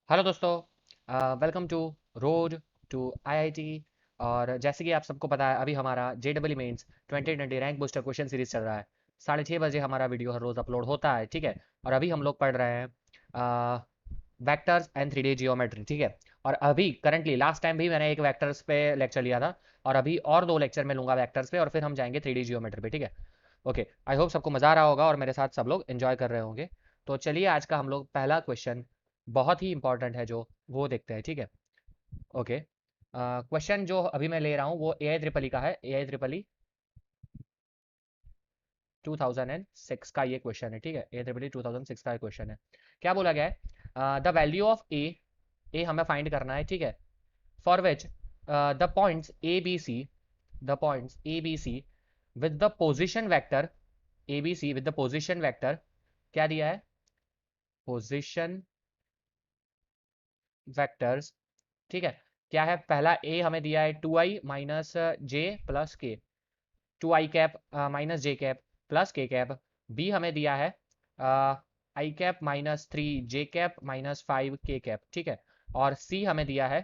Hello दोस्तों, welcome to road to IIT. और जैसे कि आप सबको पता है, अभी हमारा जेडबल mains 2020 rank booster question series चल रहा है। 6:30 बजे हमारा वीडियो हर रोज़ अपलोड होता है, ठीक है। और अभी हम लोग पढ़ रहे हैं वेक्टर्स एंड 3D जियोमेट्री, ठीक है। और अभी करंटली लास्ट टाइम भी मैंने एक वेक्टर्स पे लेक्चर लिया था, और अभी और 2 लेक्चर में लूंगा वेक्टर्स पे, और फिर हम जाएंगे 3D जियोमेट्री पे, ठीक है। ओके, आई होप सबको मज़ा आ रहा होगा और मेरे साथ सब लोग एंजॉय कर रहे होंगे। तो चलिए, आज का हम लोग पहला क्वेश्चन बहुत ही इंपॉर्टेंट है जो वो देखते हैं, ठीक है। ओके, क्वेश्चन जो अभी मैं ले रहा हूँ वो ए आई ट्रिपल ई का है। ए आई ट्रिपल ई 2006 का ये क्वेश्चन है, ठीक है। ए आई ट्रिपल ई 2006 का क्वेश्चन है। क्या बोला गया है? द वैल्यू ऑफ ए हमें फाइंड करना है, ठीक है। For which the points A B C, the points A B C with the position vector, A B C with the position vector, क्या दिया है? पोजिशन वेक्टर्स, ठीक है। क्या है? पहला ए हमें दिया है 2i - j + k, 2i cap -j cap + k cap. B हमें दिया है i cap -3 j cap -5 k cap, ठीक है। और सी हमें दिया है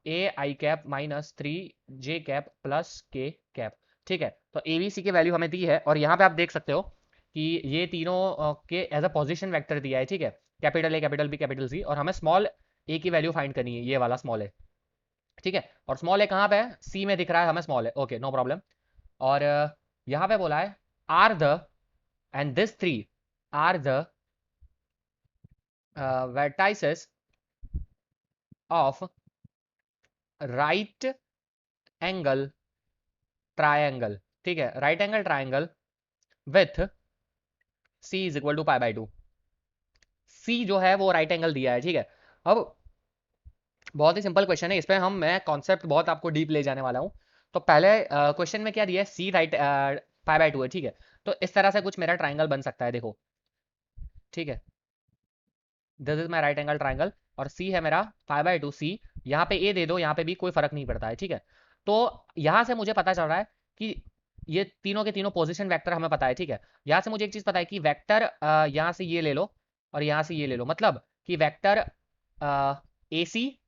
a i cap -3 j cap + k cap, ठीक है। तो ए बी सी की वैल्यू हमें दी है, और यहाँ पे आप देख सकते हो कि ये तीनों के एज अ पोजिशन वेक्टर दिया है, ठीक है। Capital A, capital B, capital C, और हमें स्मॉल ए की वैल्यू फाइंड करनी है, ये वाला स्मॉल ए, ठीक है। और स्मॉल ए कहाँ पे है? सी में दिख रहा है हमें small a, okay, no problem. और यहाँ पे बोला है are the, and this three are the vertices of right angle triangle, ठीक है। Right angle triangle with c is equal to π/2। C जो है वो राइट एंगल दिया है, ठीक है। अब बहुत ही सिंपल क्वेश्चन है, इस पे मैं कॉन्सेप्ट बहुत आपको डीप ले जाने वाला हूँ। तो पहले क्वेश्चन में क्या दिया है? सी राइट π/2 है, ठीक है। तो इस तरह से कुछ मेरा ट्राइंगल बन सकता है, देखो, ठीक है। This is my right angle triangle, और सी है मेरा π/2 सी। यहाँ पे ए दे दो, यहाँ पे भी कोई फर्क नहीं पड़ता है, ठीक है। तो यहाँ से मुझे पता चल रहा है कि ये तीनों के तीनों पोजीशन वेक्टर हमें पता है, ठीक है। यहाँ से मुझे एक चीज पता है कि वेक्टर यहाँ से ये ले लो और यहाँ से ये ले लो, मतलब कि वेक्टर ए सी,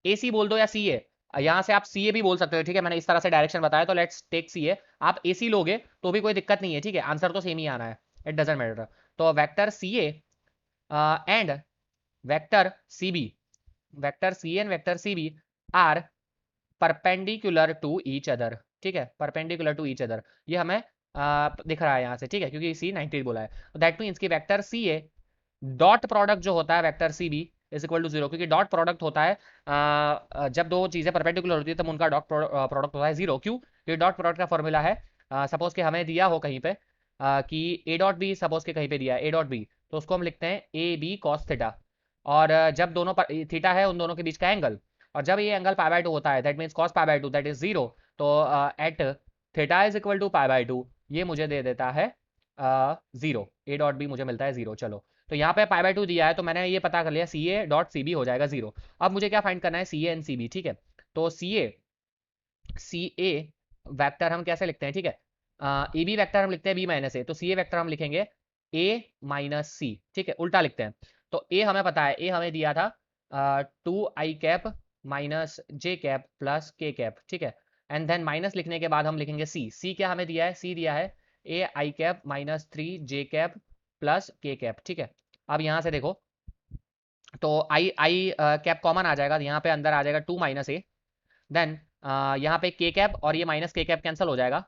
ए सी बोल दो या सी ए, यहाँ से आप सी ए भी बोल सकते हो, ठीक है। मैंने इस तरह से डायरेक्शन बताया, तो लेट्स टेक सी ए। आप ए सी लोगे तो भी कोई दिक्कत नहीं है, ठीक है। आंसर तो सेम ही आना है, इट डजेंट मैटर। तो vector C A and vector C B, vector C and vector C B are perpendicular to each other, ठीक है। परपेंडिकुलर टू ईच अदर, ये हमें दिख रहा है यहाँ से, ठीक है, क्योंकि सी 90 बोला है। दैट मीन्स कि वेक्टर सी ए डॉट प्रोडक्ट जो होता है vector C B is equal to 0, क्योंकि डॉट प्रोडक्ट होता है जब दो चीज़ें परपेंडिकुलर होती है तब उनका डॉट प्रोडक्ट होता है 0। क्यों? क्योंकि डॉट प्रोडक्ट का फॉर्मूला है, सपोज कि हमें दिया हो कहीं पे कि ए डॉट बी, सपोज के कहीं पे दिया है ए डॉट बी, तो उसको हम लिखते हैं ए बी कॉस थीटा। और जब दोनों पर थीटा है, उन दोनों के बीच का एंगल, और जब ये एंगल π/2 होता है, that means cos π/2 that is 0। तो at theta is equal to π/2, ये मुझे दे देता है 0। ए डॉट बी मुझे मिलता है 0। चलो, तो यहाँ पे π/2 दिया है, तो मैंने ये पता कर लिया सी ए डॉट सी बी हो जाएगा 0। अब मुझे क्या फाइंड करना है? सी ए एंड सी बी, ठीक है। तो सी ए वेक्टर हम कैसे लिखते हैं, ठीक है। ए बी वेक्टर हम लिखते हैं बी माइनस ए, तो सी ए वेक्टर हम लिखेंगे ए माइनस सी, ठीक है, उल्टा लिखते हैं। तो ए हमें पता है, ए हमें दिया था 2i cap -j cap +k cap, ठीक है। एंड देन माइनस लिखने के बाद हम लिखेंगे सी। सी क्या हमें दिया है? सी दिया है a i cap -3 j cap +k cap, ठीक है। अब यहाँ से देखो, तो आई आई कैप कॉमन आ जाएगा, यहाँ पे अंदर आ जाएगा 2 - a। देन यहाँ पे के कैप और ये -k कैप कैंसिल हो जाएगा,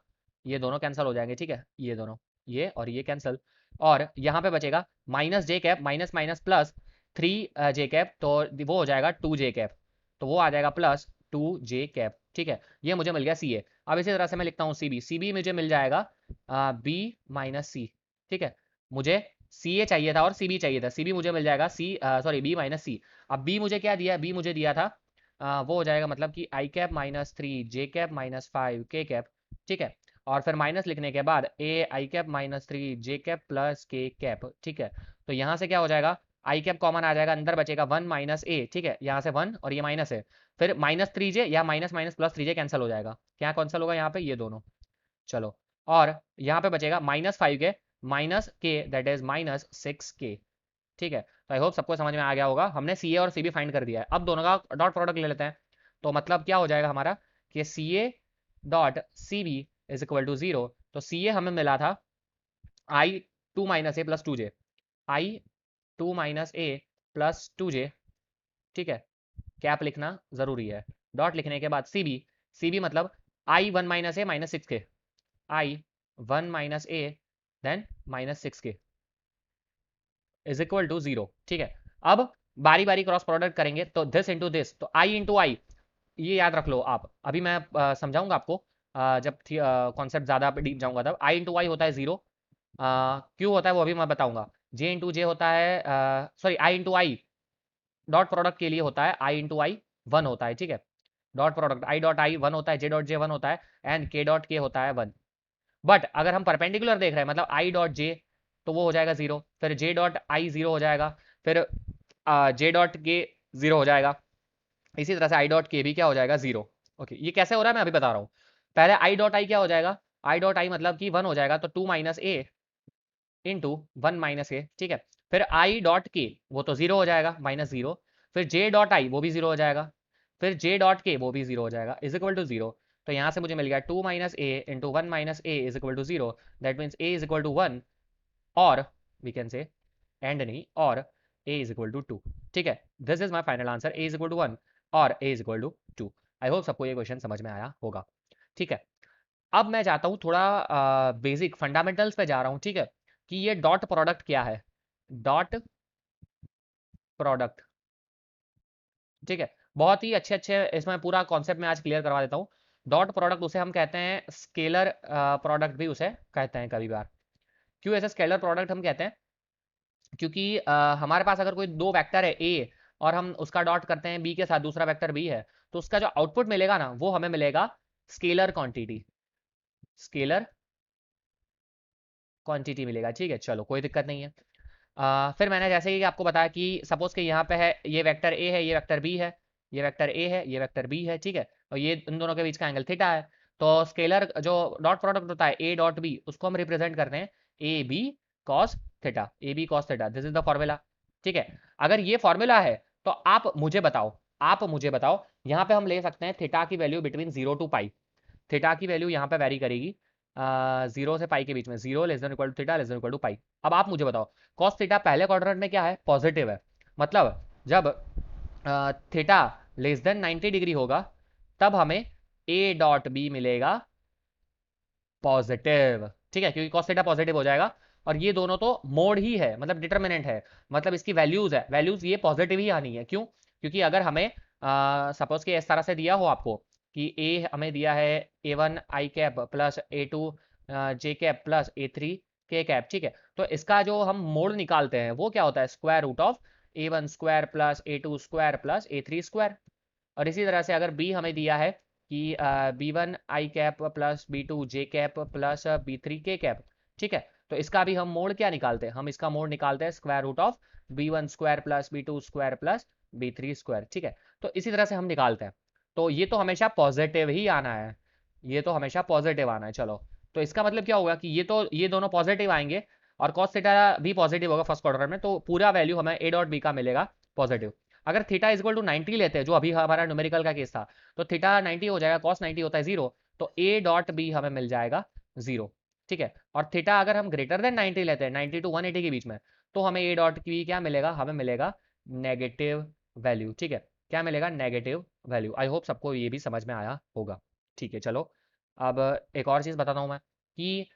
ये दोनों कैंसिल हो जाएंगे, ठीक है। ये दोनों, ये और ये कैंसिल, और यहाँ पे बचेगा -j cap minus minus +3 j cap, तो वो हो जाएगा 2 j कैप, तो वो आ जाएगा +2 j कैप, ठीक है। ये मुझे मिल गया सी ए। अब इसी तरह से मैं लिखता हूँ सी बी। सी बी मुझे मिल जाएगा बी माइनस सी, ठीक है। मुझे सी ए चाहिए था और सी बी चाहिए था, सी बी मुझे मिल जाएगा सी, सॉरी, बी माइनस सी। अब बी मुझे क्या दिया? बी मुझे दिया था वो हो जाएगा मतलब कि i cap -3 j cap -5 k cap, ठीक है। और फिर माइनस लिखने के बाद a i cap -3 j cap +k cap, ठीक है। तो यहाँ से क्या हो जाएगा? आई कैप कॉमन आ जाएगा, अंदर बचेगा 1 - a, ठीक है। यहाँ से 1 और ये माइनस है, फिर -3j या माइनस माइनस +3j कैंसिल हो जाएगा। क्या कैंसिल होगा यहाँ पे? ये दोनों। चलो, और यहाँ पे बचेगा -5 के -k दैट इज -6k, ठीक है। तो आई होप सबको समझ में आ गया होगा। हमने सी ए और सी बी फाइंड कर दिया है, अब दोनों का डॉट प्रोडक्ट ले लेते हैं। तो मतलब क्या हो जाएगा हमारा कि c A dot c B is equal to 0। तो सी ए हमें मिला था i two minus a plus two j, i two minus a plus two j, ठीक है, कैप लिखना जरूरी है। डॉट लिखने के बाद सी बी, सी बी मतलब i one minus a minus six k, i one minus a then minus six k is equal to 0, ठीक है। अब बारी बारी क्रॉस प्रोडक्ट करेंगे, तो दिस इंटू दिस, तो आई इंटू आई, ये याद रख लो आप। अभी मैं समझाऊंगा आपको, जब कॉन्सेप्ट ज़्यादा डीप जाऊंगा तब। आई इंटू आई होता है 0, क्यों होता है वो अभी मैं बताऊंगा। जे इंटू जे होता है, sorry I into I dot product के लिए होता है, आई इंटू आई 1 होता है, ठीक है। Dot product I dot I 1 होता है, जे डॉट जे 1 होता है, एंड के डॉट के होता है 1। बट अगर हम परपेंडिकुलर देख रहे हैं, मतलब आई डॉट जे, तो वो हो जाएगा 0, फिर जे डॉट आई 0 हो जाएगा, फिर जे डॉट के 0 हो जाएगा, इसी तरह से आई डॉट के भी क्या हो जाएगा 0। ओके, ये कैसे हो रहा है मैं अभी बता रहा हूँ। पहले आई डॉट आई क्या हो जाएगा, आई डॉट आई मतलब कि 1 हो जाएगा, तो 2 माइनस ए इंटू 1 माइनस ए, ठीक है। फिर आई डॉट के वो तो 0 हो जाएगा, माइनस 0, फिर जे डॉट आई वो भी 0 हो जाएगा, फिर जे डॉट के वो भी 0 हो जाएगा, इज इक्वल टू 0। तो यहाँ से मुझे मिल गया 2 minus A into 1 minus A is equal to 0, that means A is equal to 1, और वी कैन से एंड नहीं, और ए इज इक्वल टू 2, ठीक है। This is my final answer, a is equal to 1 और a is equal to 2। I hope सबको ये question समझ में आया होगा, ठीक है। अब मैं जाता हूँ थोड़ा बेसिक फंडामेंटल्स पे जा रहा हूँ, ठीक है, कि ये डॉट प्रोडक्ट क्या है। डॉट प्रोडक्ट, ठीक है, बहुत ही अच्छे अच्छे इसमें पूरा कॉन्सेप्ट में आज क्लियर करवा देता हूँ। डॉट प्रोडक्ट उसे हम कहते हैं, स्केलर प्रोडक्ट भी उसे कहते हैं कभी बार। क्यों ऐसे स्केलर प्रोडक्ट हम कहते हैं, क्योंकि हमारे पास अगर कोई दो वेक्टर है ए, और हम उसका डॉट करते हैं बी के साथ, दूसरा वेक्टर बी है, तो उसका जो आउटपुट मिलेगा ना, वो हमें मिलेगा स्केलर क्वांटिटी, स्केलर क्वांटिटी मिलेगा, ठीक है। चलो कोई दिक्कत नहीं है। फिर मैंने जैसे कि आपको बताया कि सपोज कि यहाँ पे है, ये वेक्टर ए है, ये वेक्टर बी है, ये वेक्टर ए है, ये वेक्टर बी है, ठीक है, और ये इन दोनों के बीच का एंगल थीटा है। तो स्केलर जो डॉट प्रोडक्ट होता है ए डॉट बी, उसको हम रिप्रेजेंट करते हैं A B cos theta, A B cos theta, this is the formula, ठीक है। अगर ये फॉर्मूला है तो आप मुझे बताओ, आप मुझे बताओ, यहाँ पे हम ले सकते हैं थीटा की value between 0 to pi. Theta की वैल्यू यहाँ पे वेरी करेगी 0 से पाई के बीच में, 0 less than equal to theta less than equal to pi. अब आप मुझे बताओ, कॉस थीटा पहले क्वाड्रेंट में क्या है, पॉजिटिव है, मतलब जब थीटा लेस देन 90 डिग्री होगा, तब हमें ए डॉट बी मिलेगा पॉजिटिव, ठीक है, क्योंकि कॉस थीटा पॉजिटिव हो जाएगा, और ये दोनों तो मोड ही है, मतलब डिटर्मिनेंट है, मतलब इसकी वैल्यूज है, वैल्यूज ये पॉजिटिव ही आनी है। क्यों, क्योंकि अगर हमें सपोज कि इस तरह से दिया हो आपको कि ए हमें दिया है a one I cap plus A two J cap plus A three के कैप, ठीक है, तो इसका जो हम मोड निकालते हैं वो क्या होता है, square root of A one square plus A two square plus A three square. और इसी तरह से अगर बी हमें दिया है कि बी वन आई कैप प्लस बी टू जे कैप प्लस बी थ्री के कैप, ठीक है, तो इसका भी हम मोड क्या निकालते हैं, हम इसका मोड निकालते हैं square root of B one square plus B two square plus B three square, ठीक है। तो इसी तरह से हम निकालते हैं, तो ये तो हमेशा पॉजिटिव ही आना है, ये तो हमेशा पॉजिटिव आना है। चलो, तो इसका मतलब क्या होगा कि ये दोनों पॉजिटिव आएंगे, और cos थीटा भी पॉजिटिव होगा फर्स्ट क्वाड्रेंट में, तो पूरा वैल्यू हमें ए डॉट बी का मिलेगा पॉजिटिव। अगर थीटा इज इक्वल टू 90 लेते हैं, जो अभी हमारा न्यूमेरिकल का केस था, तो थीटा 90 हो जाएगा, cos 90 होता है 0, तो ए डॉट बी हमें मिल जाएगा 0, ठीक है। और थीटा अगर हम ग्रेटर देन 90 लेते हैं, 90 टू 180 के बीच में, तो हमें ए डॉट बी क्या मिलेगा, हमें मिलेगा नेगेटिव वैल्यू, ठीक है, क्या मिलेगा, नेगेटिव वैल्यू। आई होप सबको ये भी समझ में आया होगा, ठीक है। चलो, अब एक और चीज़ बताता हूँ मैं कि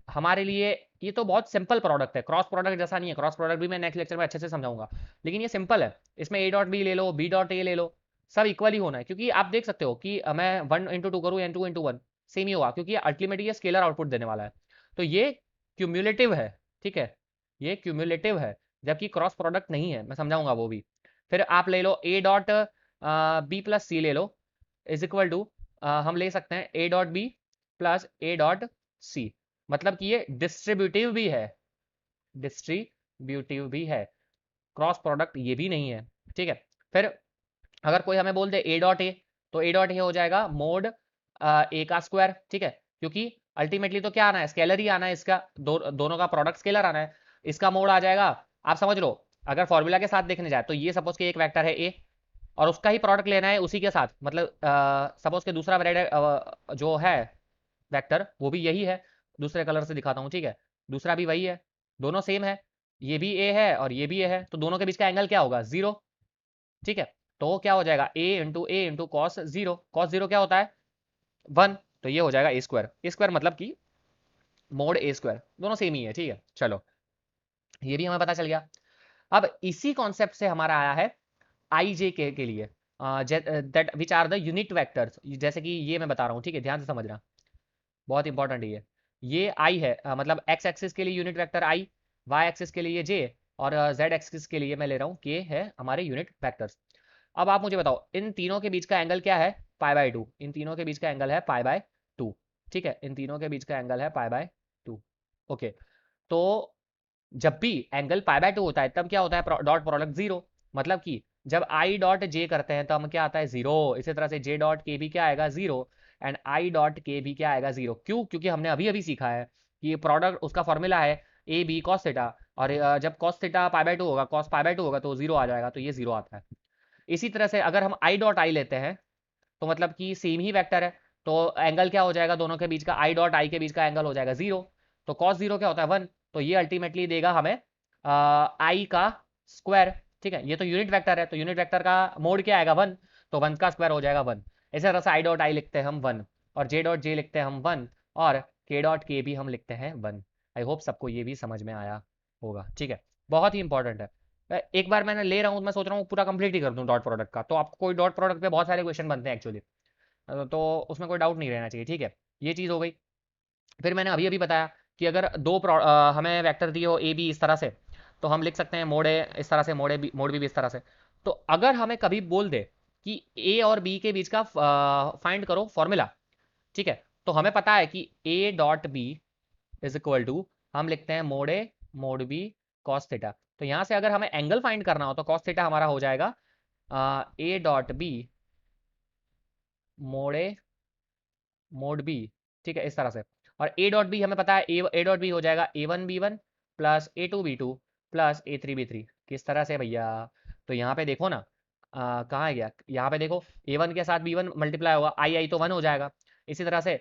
हमारे लिए ये तो बहुत सिंपल प्रोडक्ट है, क्रॉस प्रोडक्ट जैसा नहीं है, क्रॉस प्रोडक्ट भी मैं नेक्स्ट लेक्चर में अच्छे से समझाऊंगा, लेकिन ये सिंपल है। इसमें ए डॉट बी ले लो, बी डॉट ए ले लो, सब इक्वल ही होना है, क्योंकि आप देख सकते हो कि मैं 1 इंटू टू करूँ या 2 इंटू 1 सेम ही होगा, क्योंकि अल्टीमेटली ये स्केलर आउटपुट देने वाला है, तो ये क्यूमुलेटिव है, ठीक है, ये क्यूमुलेटिव है, जबकि क्रॉस प्रोडक्ट नहीं है, मैं समझाऊंगा वो भी। फिर आप ले लो A dot B plus C ले लो, इज इक्वल टू हम ले सकते हैं A dot B plus A dot C, मतलब कि ये डिस्ट्रीब्यूटिव भी है, डिस्ट्रीब्यूटिव भी है, क्रॉस प्रोडक्ट ये भी नहीं है, ठीक है। फिर अगर कोई हमें बोल दे ए डॉट ए, तो ए डॉट ए हो जाएगा मोड ए का स्क्वायर, ठीक है, क्योंकि अल्टीमेटली तो क्या आना है, स्केलर ही आना है, इसका दोनों का प्रोडक्ट स्केलर आना है, इसका मोड आ जाएगा, आप समझ लो, अगर फॉर्मूला के साथ देखने जाए तो ये सपोज कि एक वेक्टर है ए और उसका ही प्रोडक्ट लेना है उसी के साथ, मतलब सपोज के दूसरा जो है वेक्टर वो भी यही है, दूसरे कलर से दिखाता हूँ, ठीक है, दूसरा भी वही है, दोनों सेम है, ये भी ए है और ये भी ए है, तो दोनों के बीच का एंगल क्या होगा, जीरो, ठीक है। तो क्या हो जाएगा, a into cos zero, cos zero क्या होता है, वन, तो ये हो जाएगा ए स्क्वायर, ए स्क्वायर मतलब कि मोड ए स्क्वायर, दोनों सेम ही है, ठीक है। चलो ये भी हमें पता चल गया। अब इसी कॉन्सेप्ट से हमारा आया है आई जे के लिए, that which are the unit vectors, जैसे कि ये मैं बता रहा हूँ, ठीक है, ध्यान से समझना, बहुत इंपॉर्टेंट है ये आई है, मतलब एक्स एक्सिस के लिए यूनिट वेक्टर आई, वाई एक्सिस के लिए जे, और जेड एक्सिस के लिए मैं ले रहा हूँ के है हमारे यूनिट वेक्टर्स। अब आप मुझे बताओ इन तीनों के बीच का एंगल क्या है, पाई बाय टू, इन तीनों के बीच का एंगल है पाई बाय टू, ठीक है, इन तीनों के बीच का एंगल है पाई बाय टू, ओके। तो जब भी एंगल पाई बाय टू होता है तब क्या होता है, डॉट प्रोडक्ट जीरो, मतलब कि जब आई डॉट जे करते हैं तो हम क्या आता है, जीरो, इसी तरह से जे डॉट के भी क्या आएगा, जीरो, एंड आई डॉट के भी क्या आएगा, जीरो, क्यों, क्योंकि हमने अभी अभी सीखा है कि प्रोडक्ट उसका फॉर्मूला है ए बी कॉस थीटा, और जब cos theta pi by two होगा, कॉस पाई बाय टू होगा तो जीरो आ जाएगा, तो ये जीरो आता है। इसी तरह से अगर हम आई डॉट आई लेते हैं तो मतलब कि सेम ही वेक्टर है, तो एंगल क्या हो जाएगा दोनों के बीच का, आई डॉट आई के बीच का एंगल हो जाएगा जीरो, तो कॉस जीरो क्या होता है, वन, तो ये अल्टीमेटली देगा हमें आई का स्क्वायर, ठीक है, ये तो यूनिट वेक्टर है, तो यूनिट वेक्टर का मोड क्या आएगा, वन, तो वन का स्क्वायर हो जाएगा वन। इसी तरह से आई डॉट आई लिखते हैं हम वन, और जे डॉट जे लिखते हैं हम वन, और के डॉट के भी हम लिखते हैं वन। आई होप सबको ये भी समझ में आया होगा, ठीक है, बहुत ही इंपॉर्टेंट है। एक बार मैंने ले रहा हूँ, मैं सोच रहा हूँ पूरा कंप्लीट ही कर दूँ डॉट प्रोडक्ट का, तो आपको कोई डॉट प्रोडक्ट पे बहुत सारे क्वेश्चन बनते हैं एक्चुअली, तो उसमें कोई डाउट नहीं रहना चाहिए, ठीक है, ये चीज़ हो गई। फिर मैंने अभी अभी बताया कि अगर हमें वेक्टर दिए हो ए बी इस तरह से, तो हम लिख सकते हैं मोड ए इस तरह से, मोड बी इस तरह से। तो अगर हमें कभी बोल दे कि ए और बी के बीच का फाइंड करो फॉर्मूला, ठीक है, तो हमें पता है कि A dot B is equal to, हम लिखते हैं mod A mod B cos theta, तो यहाँ से अगर हमें एंगल फाइंड करना हो तो कॉस थीटा हमारा हो जाएगा A dot B mod A mod B, ठीक है, इस तरह से। और ए डॉट बी हमें पता है, ए डॉट बी हो जाएगा a one b one plus A two b two plus A three b three, किस तरह से भैया, तो यहाँ पे देखो ना, कहाँ है गया, यहाँ पे देखो, ए वन के साथ बी वन मल्टीप्लाई होगा, आई आई तो वन हो जाएगा, इसी तरह से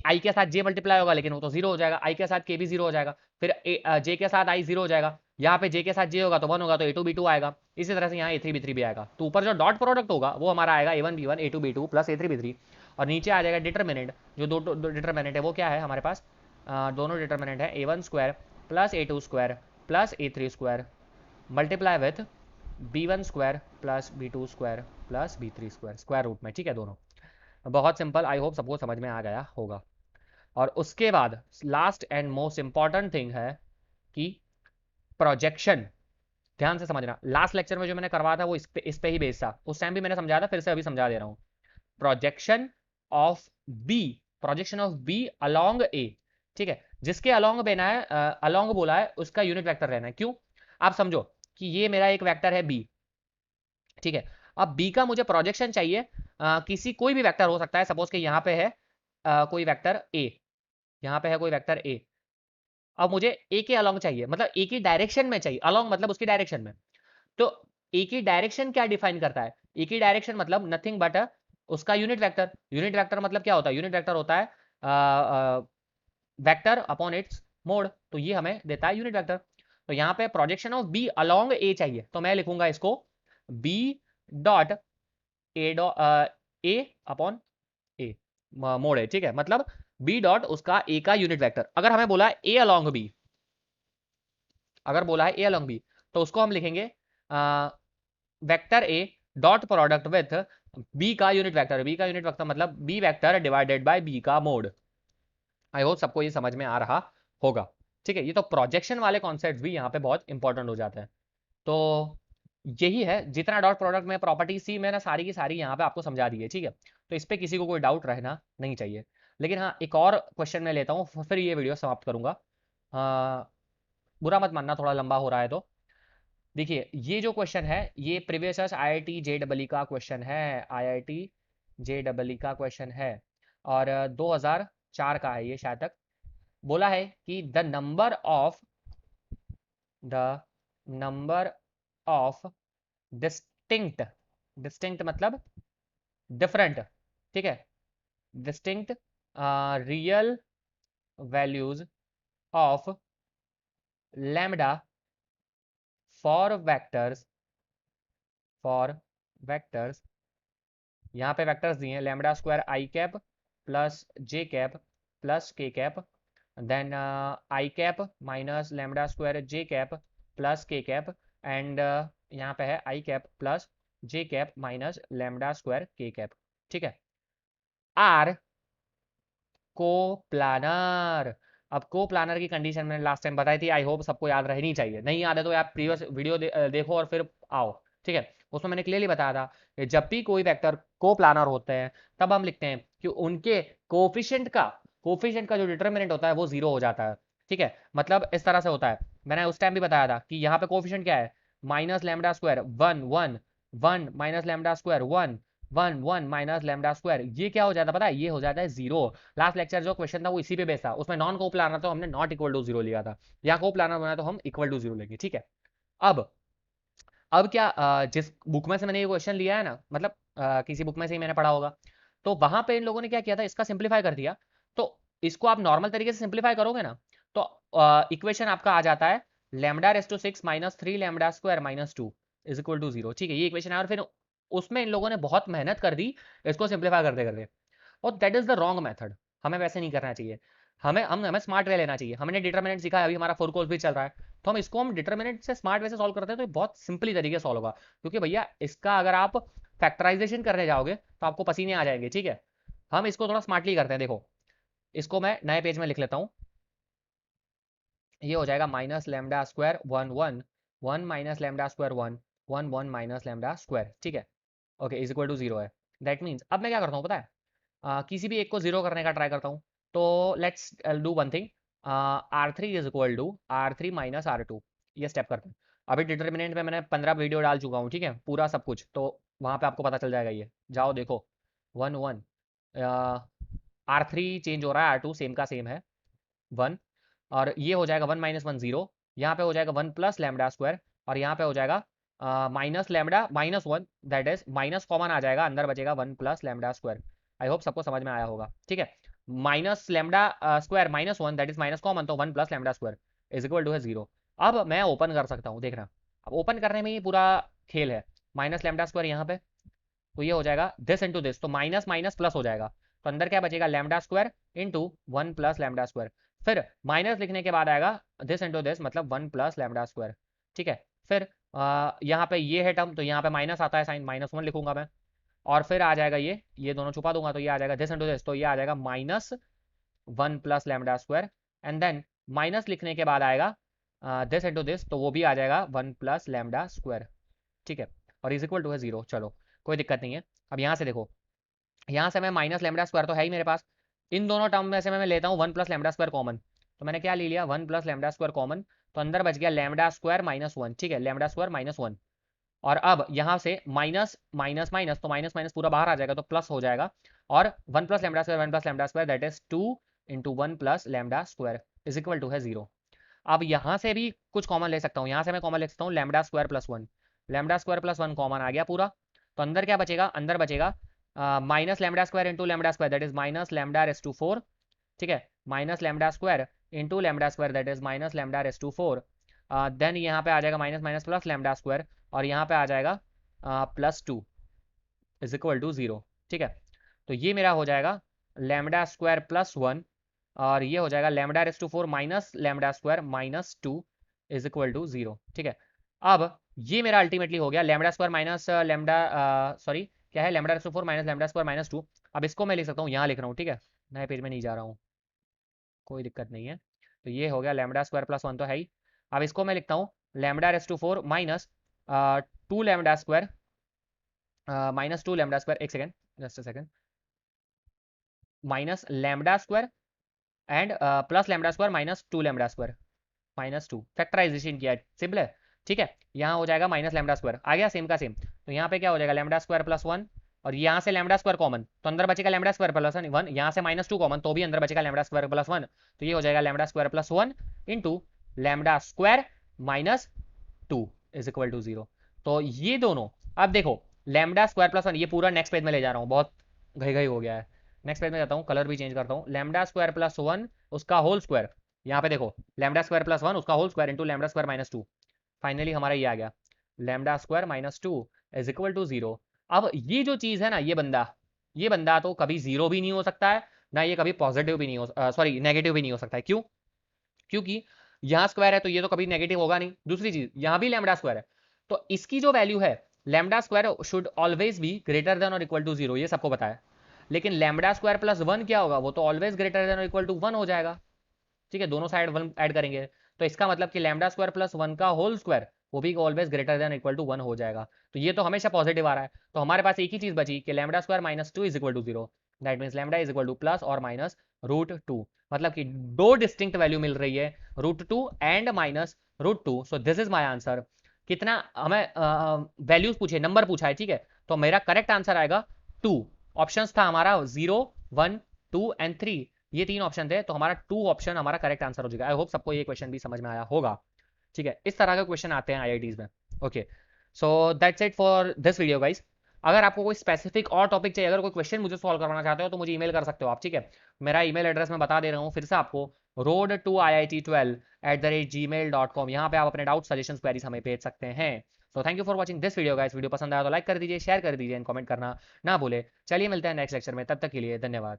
आई के साथ जे मल्टीप्लाई होगा लेकिन वो तो जीरो हो जाएगा, आई के साथ के भी जीरो हो जाएगा, फिर जे के साथ आई जीरो हो जाएगा, यहाँ पे जे के साथ जे होगा तो वन होगा, तो ए टू बी टू आएगा, इसी तरह से यहाँ ए थ्री बी थ्री भी आएगा, तो ऊपर जो डॉट प्रोडक्ट होगा वो हमारा आएगा a one b one a two b two plus A three b three, और नीचे आ जाएगा डिटर्मिनेंट, जो दो डिटर्मिनेंट है वो क्या है हमारे पास, दोनों डिटर्मिनेंट है a one square plus A two square plus A three square multiply with b one square plus B two square plus B three square, square root में, ठीक है, दोनों। बहुत सिंपल, आई होप सबको समझ में आ गया होगा। और उसके बाद last and most important thing है कि प्रोजेक्शन, ध्यान से समझना, लास्ट लेक्चर में जो मैंने करवाया था वो इस पे ही बेस्ड था, उस टाइम भी मैंने समझाया था, फिर से अभी समझा दे रहा हूँ। Projection of b, projection of B along a, ठीक है, जिसके अलोंग बना है, अलोंग बोला है उसका यूनिट वेक्टर रहना है, क्यों, आप समझो कि ये मेरा एक वेक्टर है बी, ठीक है, अब बी का मुझे प्रोजेक्शन चाहिए, किसी कोई भी वेक्टर हो सकता है, सपोज कि यहाँ पे है कोई वेक्टर ए, यहाँ पे है कोई वेक्टर ए, अब मुझे ए के अलोंग चाहिए, मतलब ए की डायरेक्शन में चाहिए, अलोंग मतलब उसकी डायरेक्शन में, तो ए की डायरेक्शन क्या डिफाइन करता है, ए की डायरेक्शन मतलब नथिंग बट उसका यूनिट वेक्टर, यूनिट वेक्टर मतलब क्या होता है, यूनिट वेक्टर होता है वेक्टर अपॉन इट्स मोड, तो ये हमें देता है यूनिट वेक्टर। तो यहाँ पे projection of B along A चाहिए, तो मैं लिखूंगा इसको B dot A dot A upon A mod है, ठीक है, मतलब बी डॉट उसका ए का यूनिट वेक्टर, अगर हमें बोला ए अलोंग बी, अगर बोला है ए अलोंग बी, तो उसको हम लिखेंगे vector A dot product with B का यूनिट वेक्टर, बी का यूनिट वेक्टर मतलब B vector divided by B का मोड। आई होप सबको ये समझ में आ रहा होगा, ठीक है, ये तो प्रोजेक्शन वाले कॉन्सेप्ट भी यहाँ पे बहुत इंपॉर्टेंट हो जाते हैं। तो यही है, जितना डॉट प्रोडक्ट में प्रॉपर्टीज थी मैंने सारी की सारी यहाँ पे आपको समझा दी है, ठीक है, तो इस पर किसी को कोई डाउट रहना नहीं चाहिए। लेकिन हाँ, एक और क्वेश्चन मैं लेता हूँ फिर ये वीडियो समाप्त करूंगा, बुरा मत मानना थोड़ा लंबा हो रहा है तो। देखिए ये जो क्वेश्चन है ये प्रीवियस आईआईटी जेईई का क्वेश्चन है, आईआईटी जेईई का क्वेश्चन है, और 2004 का है ये शायद तक। बोला है कि the number of distinct, distinct मतलब डिफरेंट, ठीक है, distinct real values of lambda for vectors, for vectors, यहाँ पे वेक्टर्स दिए हैं lambda square I cap plus J cap plus K cap, then I cap minus lambda square J cap plus K cap, and यहाँ पे है I cap plus J cap minus lambda square K cap, ठीक है। Are को planner, अब को planner की condition मैंने लास्ट टाइम बताई थी, आई होप सबको याद रहनी चाहिए, नहीं याद है तो आप प्रीवियस वीडियो देखो और फिर आओ, ठीक है। उसमें मैंने क्लियरली बताया था कि जब भी कोई वेक्टर को प्लानर होते हैं तब हम लिखते हैं कि उनके कोफिशिएंट का जो डिटर्मिनेंट होता है वो जीरो हो जाता है, ठीक है। मतलब इस तरह से होता है, मैंने उस टाइम भी बताया था कि यहाँ पे कोफिशिएंट क्या है, minus lambda square 1 1 1 minus lambda square 1 1 1 minus lambda square, ये क्या हो जाता है पता है, ये हो जाता है जीरो। लास्ट लेक्चर जो क्वेश्चन था वो इसी पे बेस था, उसमें नॉन कोप्लानर तो हमने नॉट इक्वल टू जीरो लिया था, यहाँ कोप्लानर बना तो हम इक्वल टू जीरो लेंगे, ठीक है। अब अब क्या जिस बुक में से मैंने ये क्वेश्चन लिया है ना, मतलब किसी बुक में से ही मैंने पढ़ा होगा, तो वहां पे इन लोगों ने क्या किया था, इसका सिंप्लीफाई कर दिया। तो इसको आप नॉर्मल तरीके से सिंप्लीफाई करोगे ना, तो इक्वेशन आपका आ जाता है lambda raise to 6 minus 3 lambda square minus 2 is equal to 0, ठीक है, ये इक्वेशन है। और फिर उसमें इन लोगों ने बहुत मेहनत कर दी इसको सिंप्लीफाई करते करते, और that is the wrong method, हमें वैसे नहीं करना चाहिए, हमें स्मार्ट वे लेना चाहिए। हमने डिटर्मिनेंट सीखा है, अभी हमारा फोर कोर्स भी चल रहा है, तो हम इसको हम डिटर्मिनेंट से स्मार्ट वे से सॉल्व करते हैं तो ये बहुत सिंपली तरीके से सॉल्व होगा, क्योंकि भैया इसका अगर आप फैक्टराइजेशन करने जाओगे तो आपको पसीने आ जाएंगे, ठीक है। हम इसको थोड़ा स्मार्टली करते हैं, देखो इसको मैं नए पेज में लिख लेता हूँ, ये हो जाएगा minus lambda square 1 1 1 minus lambda square 1 1 1 minus lambda square, ठीक है, ओके इज इक्वल टू 0 है। दैट मीन्स अब मैं क्या करता हूँ पता है, किसी भी एक को जीरो करने का ट्राई करता हूँ, तो let's do one thing, R3 is equal to R3 minus R2, ये स्टेप करते हैं। अभी डिटर्मिनेंट में मैंने 15 वीडियो डाल चुका हूँ, ठीक है, पूरा सब कुछ, तो वहाँ पे आपको पता चल जाएगा, ये जाओ देखो 1 1, R3 चेंज हो रहा है, R2 सेम का सेम है 1, और ये हो जाएगा 1 माइनस 1 0, यहाँ पे हो जाएगा 1 प्लस लैम्डा स्क्वायर, और यहाँ पे हो जाएगा minus lambda minus 1, that is minus common आ जाएगा, अंदर बचेगा 1 plus lambda square. I hope सबको समझ में आया होगा, ठीक है। Minus lambda square minus 1 that is minus common, तो 1 plus lambda square is equal to है 0। अब मैं ओपन कर सकता हूँ, देखना, अब ओपन करने में ही पूरा खेल है, माइनस लैम्डा स्क्वायर यहाँ पे, तो ये हो जाएगा दिस इंटू दिस, तो माइनस माइनस प्लस हो जाएगा, तो अंदर क्या बचेगा lambda square into 1 plus lambda square, फिर माइनस लिखने के बाद आएगा दिस इंटू दिस, मतलब 1 प्लस लैम्डा स्क्वायर, ठीक है। फिर यहाँ पे ये है टर्म, तो यहाँ पे माइनस आता है साइन, माइनस 1 लिखूंगा मैं, और फिर आ जाएगा ये दोनों छुपा दूंगा, तो ये आ जाएगा दिस इंटू दिस, तो ये आ जाएगा minus 1 plus lambda square, and then minus लिखने के बाद आएगा दिस इंटू दिस, तो वो भी आ जाएगा 1 प्लस लैम्डा स्क्वायर, ठीक है, और इज इक्वल टू है 0, चलो कोई दिक्कत नहीं है। अब यहाँ से देखो, यहाँ से मैं माइनस लैम्डा स्क्वायर तो है ही मेरे पास, इन दोनों टर्म में से मैं लेता हूँ 1 प्लस लैम्डा स्क्वायर कॉमन, तो मैंने क्या ले लिया 1 प्लस लैम्डा स्क्वायर कॉमन, तो अंदर बच गया लैम्डा स्क्वायर माइनस 1, ठीक है, लैम्डा स्क्वायर माइनस 1, और अब यहाँ से माइनस माइनस माइनस, तो माइनस माइनस पूरा बाहर आ जाएगा, तो प्लस हो जाएगा, और 1 plus lambda square 1 plus lambda square that is 2 into 1 plus lambda square is equal to है 0। अब यहाँ से भी कुछ कॉमन ले सकता हूँ, यहाँ से मैं कॉमन ले सकता हूँ lambda square plus 1, lambda square plus 1 common आ गया पूरा, तो अंदर क्या बचेगा, अंदर बचेगा minus lambda square into lambda square that is minus lambda raise to 4, ठीक है, minus lambda square into lambda square that is minus lambda raise to 4, then यहाँ पे आ जाएगा minus minus plus lambda square, और यहाँ पे आ जाएगा प्लस 2 इज इक्वल टू 0, ठीक है। तो ये मेरा हो जाएगा लैम्डा स्क्वायर प्लस 1, और ये हो जाएगा lambda raise to 4 minus lambda square minus 2 is equal to 0, ठीक है। अब ये मेरा अल्टीमेटली हो गया lambda square minus lambda, sorry क्या है, lambda raise to 4 minus lambda square minus 2, अब इसको मैं लिख सकता हूँ, यहाँ लिख रहा हूँ, ठीक है, नए पेज में नहीं जा रहा हूँ, कोई दिक्कत नहीं है। तो ये हो गया लैम्डा स्क्वायर प्लस 1 तो है ही, अब इसको मैं लिखता हूँ lambda raise to 4 minus 2 lambda square minus 2 lambda square, एक second just a second, minus lambda square and plus lambda square minus 2 lambda square minus 2, factorization किया है, सिंपल है, ठीक है। यहाँ हो जाएगा माइनस लैम्डा स्क्वायर, आ गया सेम का सेम, तो यहाँ पे क्या हो जाएगा लैम्डा स्क्वायर प्लस 1, और यहाँ से लैम्डा स्क्वायर कॉमन, तो अंदर बचेगा लैम्डा स्क्वायर प्लस 1, यहाँ से माइनस 2 कॉमन, तो भी अंदर बचेगा लैम्डा स्क्वायर प्लस 1, तो ये हो जाएगा lambda square plus 1 into lambda square minus 2 is equal to 0। तो ये दोनों, अब देखो लैम्डा स्क्वायर प्लस वन, ये पूरा नेक्स्ट पेज में ले जा रहा हूँ, बहुत घई घई हो गया है। नेक्स्ट पेज में जाता हूँ, कलर भी चेंज करता हूँ। लैम्डा स्क्वायर प्लस वन उसका होल स्क्वायर, यहाँ पे देखो लैम्डा स्क्वायर प्लस वन उसका whole square into lambda square minus two. Finally हमारा ये आ गया, lambda square minus two is equal to zero. अब ये जो चीज़ है ना, ये बंदा तो कभी जीरो भी नहीं हो सकता है, ना ये कभी पॉजिटिव भी नहीं हो, सॉरी नेगेटिव भी नहीं हो सकता है। क्यों? क्योंकि यहाँ स्क्वायर है तो ये तो कभी नेगेटिव होगा नहीं। दूसरी चीज, यहाँ भी लैम्डा स्क्वायर है, तो इसकी जो वैल्यू है lambda square should always be greater than और इक्वल टू जीरो, ये सबको पता है। लेकिन लैम्डा स्क्वायर प्लस वन क्या होगा, वो तो ऑलवेज ग्रेटर देन और इक्वल टू वन हो जाएगा। ठीक है, दोनों साइड वन ऐड करेंगे, तो इसका मतलब कि लैम्डा स्क्वायर प्लस वन का होल स्क्वायर वो भी always greater than equal to one हो जाएगा। तो ये तो हमेशा पॉजिटिव आ रहा है, तो हमारे पास एक ही चीज बची कि lambda square minus two is equal to zero. That means lambda is equal to plus और माइनस रूट टू, मतलब कि दो डिस्टिंक्ट वैल्यू मिल रही है, root two and minus root two. So this is my answer. कितना हमें values पूछे, नंबर पूछा है, ठीक है, तो मेरा करेक्ट आंसर आएगा टू। ऑप्शंस था हमारा zero, one, two and three, ये तीन ऑप्शन थे, तो हमारा टू ऑप्शन हमारा करेक्ट आंसर हो जाएगा। आई होप सबको ये क्वेश्चन भी समझ में आया होगा। ठीक है, इस तरह के क्वेश्चन आते हैं आईआईटीज में। Okay, so that's it for this video guys. अगर आपको कोई स्पेसिफिक और टॉपिक चाहिए, अगर कोई क्वेश्चन मुझे सॉल्व करवाना चाहते हो तो मुझे ईमेल कर सकते हो आप। ठीक है, मेरा ईमेल एड्रेस मैं बता दे रहा हूँ फिर से आपको, road2iit12@gmail.com। यहाँ पे आप अपने डाउट सजेशन क्वेरीज हमें भेज सकते हैं। So thank you for watching this video guys. Video पसंद आया तो लाइक कर दीजिए, शेयर कर दीजिए एंड कमेंट करना ना भूले। चलिए मिलते हैं नेक्स्ट लेक्चर में, तब तक के लिए धन्यवाद।